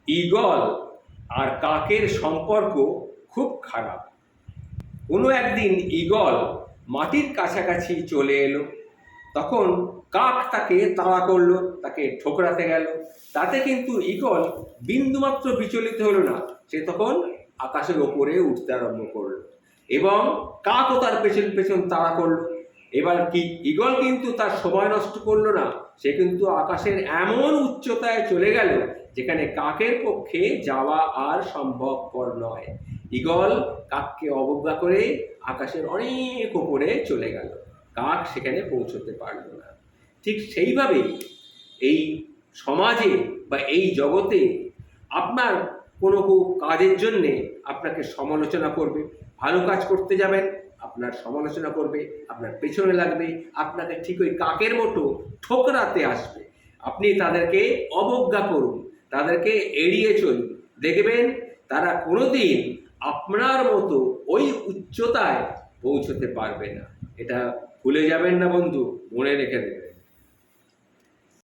Eagle আর কাকের সম্পর্ক খুব খারাপ। কোনো একদিন ঈগল মাটির কাছাকাছি চলে এলো। তখন কাক তাকে তাড়া করলো, তাকে ঠোকরাতে গেল। তাতে কিন্তু ঈগল বিন্দুমাত্র বিচলিত হলো না। সে তখন আকাশের ওপরে উঠতে আরম্ভ করলো এবং কাকও তার পেছন পেছন তাড়া করলো। এবার কি ঈগল কিন্তু তার সময় নষ্ট করলো না, সে কিন্তু আকাশের এমন উচ্চতায় চলে গেল যেখানে কাকের পক্ষে যাওয়া আর সম্ভবপর নয়। ঈগল কাককে অবজ্ঞা করে আকাশের অনেক ওপরে চলে গেল, কাক সেখানে পৌঁছতে পারল না। ঠিক সেইভাবেই এই সমাজে বা এই জগতে আপনার কোনো কাজের জন্যে আপনাকে সমালোচনা করবে। ভালো কাজ করতে যাবেন, আপনার সমালোচনা করবে, আপনার পেছনে লাগবে, আপনাকে ঠিক ওই কাকের মতো ঠোকরাতে আসবে। আপনি তাদেরকে অবজ্ঞা করুন, তাদেরকে এড়িয়ে চলুন, দেখবেন তারা কোনোদিন আপনার মতো ওই উচ্চতায় পৌঁছতে পারবে না। এটা ভুলে যাবেন না বন্ধু, মনে রেখে দেবেন।